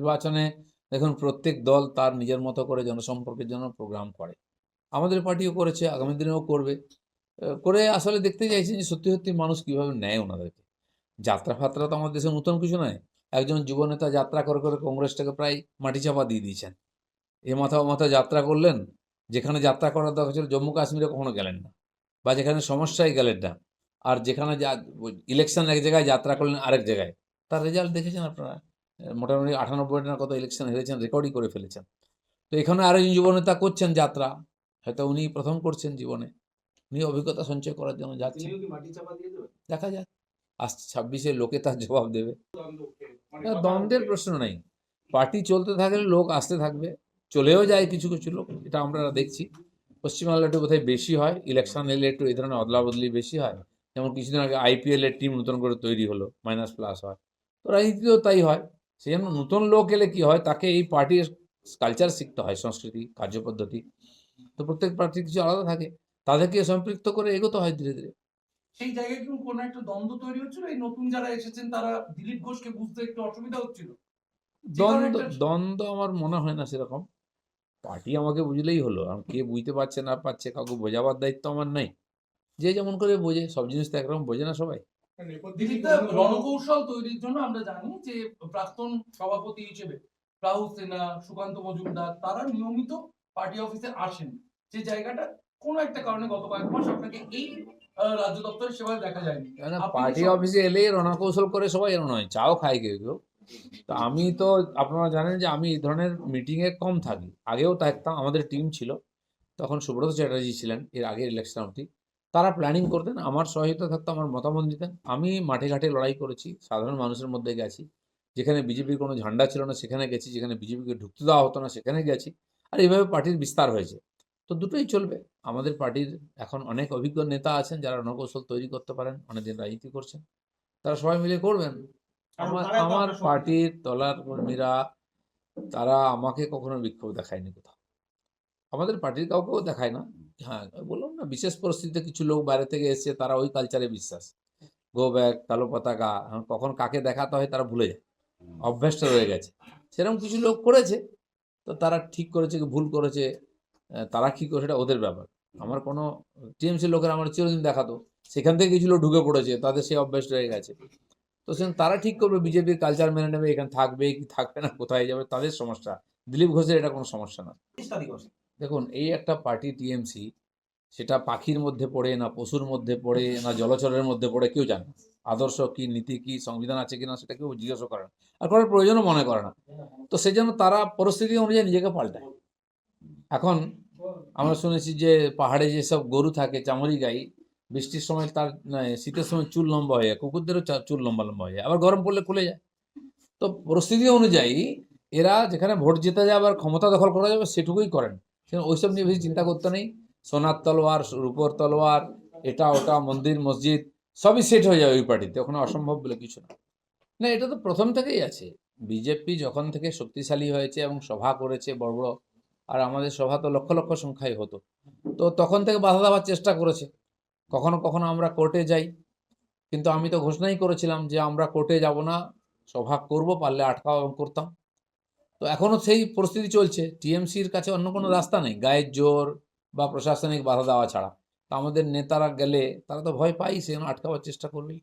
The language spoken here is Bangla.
নির্বাচনে দেখুন প্রত্যেক দল তার নিজের মতো করে জনসম্পর্কের জন্য প্রোগ্রাম করে। আমাদের পার্টিও করেছে, আগামী দিনেও করবে। করে আসলে দেখতে চাইছি যে সত্যি সত্যি মানুষ কীভাবে নেয় ওনাদেরকে। যাত্রা ফাত্রা তো আমাদের দেশে নতুন কিছু নয়। একজন যুবনেতা যাত্রা করে করে কংগ্রেসটাকে প্রায় মাটিচাপা দিয়ে দিয়েছেন। এ মাথা ও মাথা যাত্রা করলেন, যেখানে যাত্রা করার দরকার ছিল জম্মু কাশ্মীরে কখনো গেলেন না, বা যেখানে সমস্যায় গেলেন না। আর যেখানে ইলেকশন এক জায়গায় যাত্রা করলেন আরেক জায়গায়, তার রেজাল্ট দেখেছেন আপনারা। মোটামুটি 98 না কত ইলেকশন হেরেছেন, রেকর্ডই করে ফেলেছেন। তো এখানে আরও যুবনেতা করছেন যাত্রা, হয়তো উনি প্রথম করছেন জীবনে, উনি অভিজ্ঞতা সঞ্চয় করার জন্য যাচ্ছেন। দেখা যাক, আসছে 26-এ লোকে তার জবাব দেবে। দ্বন্দ্বের প্রশ্ন নেই, পার্টি চলতে থাকলে লোক আসতে থাকবে, চলেও যায় কিছু কিছু লোক, এটা আমরা দেখছি। পশ্চিমবাংলা একটু বোধহয় বেশি হয়, ইলেকশন এলে একটু এই ধরনের অদলা বদলি বেশি হয়। যেমন কিছুদিন আগে আইপিএলের টিম নতুন করে তৈরি হলো, মাইনাস প্লাস হয়। তো রাজনীতিতেও তাই হয়। সেই জন্য নতুন লোক এলে কী হয়, তাকে এই পার্টির কালচার শিখতে হয়, সংস্কৃতি, কার্যপদ্ধতি। তো প্রত্যেক পার্টির কিছু আলাদা থাকে, তাদেরকে সম্পৃক্ত করে এগোতে হয় ধীরে ধীরে। সেই জায়গায় কি কোনো একটা দ্বন্দ্ব তৈরি হচ্ছিল? এই নতুন যারা এসেছেন তারা দিলীপ ঘোষকে বুঝতে একটু অসুবিধা হচ্ছিল? যে কারণে দ্বন্দ্ব একটা দ্বন্দ্ব আমার মনে হয় না সেরকম। পার্টি আমাকে বুঝলেই হলো, আর কে বুঝতে পারছে না পারছে কাউকে বোঝাবার দায়িত্ব আমার নাই। যে যেমন করে বোঝে, সব জিনিস তো একরকম বোঝে না সবাই। দিলীপদা, রণকৌশল তৈরির জন্য আমরা জানি যে প্রাক্তন সভাপতি হিসেবে রাহুল সিনহা, সুকান্ত মজুমদার তারা নিয়মিত পার্টি অফিসে আসেন। যে জায়গাটা কোনো একটা কারণে গত কয়েক মাস আপনাকে এই রাজ্য দপ্তরের সেবায় দেখা যায়নি। আপনি কি পার্টি অফিসে এলেই রণকৌশল করে সবাই, এমন নয়, চাও খায় কেউ কেউ। তো আমি তো, আপনারা জানেন যে আমি এই ধরনের মিটিংয়ে কম থাকি, আগেও থাকতাম, আমাদের টিম ছিল, তখন সুব্রত চ্যাটার্জি ছিলেন এর আগের ইলেকশন অবধি। তারা প্ল্যানিং করতেন, আমার সহায়তা থাকতো, আমার মতামত দিতেন। আমি মাঠে ঘাটে লড়াই করেছি, সাধারণ মানুষের মধ্যে গেছি, যেখানে বিজেপির কোনো ঝান্ডা ছিল না সেখানে গেছি, যেখানে বিজেপিকে ঢুকতে দেওয়া হতো না সেখানে গেছি। আর এইভাবে পার্টির বিস্তার হয়েছে। তো দুটোই চলবে। আমাদের পার্টির এখন অনেক অভিজ্ঞ নেতা আছেন যারা রণকৌশল তৈরি করতে পারেন, অনেকদিন রাজনীতি করছেন, তারা সবাই মিলে করবেন। আমার আমার পার্টির তলার কর্মীরা, তারা আমাকে কখনো বিক্ষোভ দেখায়নি কোথাও, আমাদের পার্টির কাউকেও দেখায় না। হ্যাঁ, বললাম না, বিশেষ পরিস্থিতিতে কিছু লোক বাইরে থেকে এসছে, তারা ওই কালচারে বিশ্বাস। গো ব্যাক, কালো পতাকা, কখন কাকে দেখাতে হয় তারা ভুলে যায়, অভ্যাসটা রয়ে গেছে। সেরকম কিছু লোক করেছে, তো তারা ঠিক করেছে কি ভুল করেছে, তারা কী করে সেটা ওদের ব্যাপার। আমার কোনো, টিএমসি লোকেরা আমার চিরদিন দেখাতো, সেখান থেকে কিছু লোক ঢুকে পড়েছে, তাদের সেই অভ্যাস রয়ে গেছে। তো সেখানে তারা ঠিক করবে, বিজেপির কালচার মেনে নেবে, এখানে থাকবে কি থাকবে না, কোথায় যাবে, তাদের সমস্যা। দিলীপ ঘোষের এটা কোনো সমস্যা না। দেখুন, এই একটা পার্টি টিএমসি, সেটা পাখির মধ্যে পড়ে না পশুর মধ্যে পড়ে না জলচরের মধ্যে পড়ে কেউ জানে না। আদর্শ কি, নীতি কি, সংবিধান আছে কিনা সেটা কেউ জিজ্ঞাসা করে না, আর করার প্রয়োজনও মনে করে না। তো সেই জন্য তারা পরিস্থিতি অনুযায়ী নিজেকে পাল্টায়। এখন আমরা শুনেছি যে পাহাড়ে যেসব গরু থাকে, চামড়ি গাই, বৃষ্টির সময় তার শীতের সময় চুল লম্বা হয়ে যায়, কুকুরদেরও চুল লম্বা লম্বা হয়ে যায়, আবার গরম পড়লে খুলে যায়। তো পরিস্থিতি অনুযায়ী এরা যেখানে ভোট জিতে যাবে আর ক্ষমতা দখল করা যাবে সেটুকুই করেন। ওইসব নিয়ে বেশি চিন্তা করতে নেই। সোনার তলোয়ার, রূপোর তলোয়ার, এটা ওটা, মন্দির মসজিদ সবই সেট হয়ে যাবে ওই পার্টিতে, ওখানে অসম্ভব বলে কিছু না। না, এটা তো প্রথম থেকেই আছে। বিজেপি যখন থেকে শক্তিশালী হয়েছে এবং সভা করেছে বড় বড়, আর আমাদের সভা তো লক্ষ লক্ষ সংখ্যায় হতো, তো তখন থেকে বাধা দেওয়ার চেষ্টা করেছে। কখনো কখনো আমরা কোর্টে যাই, কিন্তু আমি তো ঘোষণাই করেছিলাম যে আমরা কোর্টে যাব না, সভা করব, পারলে আটকাও, এবং করতাম। তো এখনও সেই পরিস্থিতি চলছে। টিএমসির কাছে অন্য কোনো রাস্তা নেই গায়ের জোর বা প্রশাসনিক বাধা দেওয়া ছাড়া। তা আমাদের নেতারা গেলে তারা তো ভয় পাই, সে আটকাবার চেষ্টা করবেই।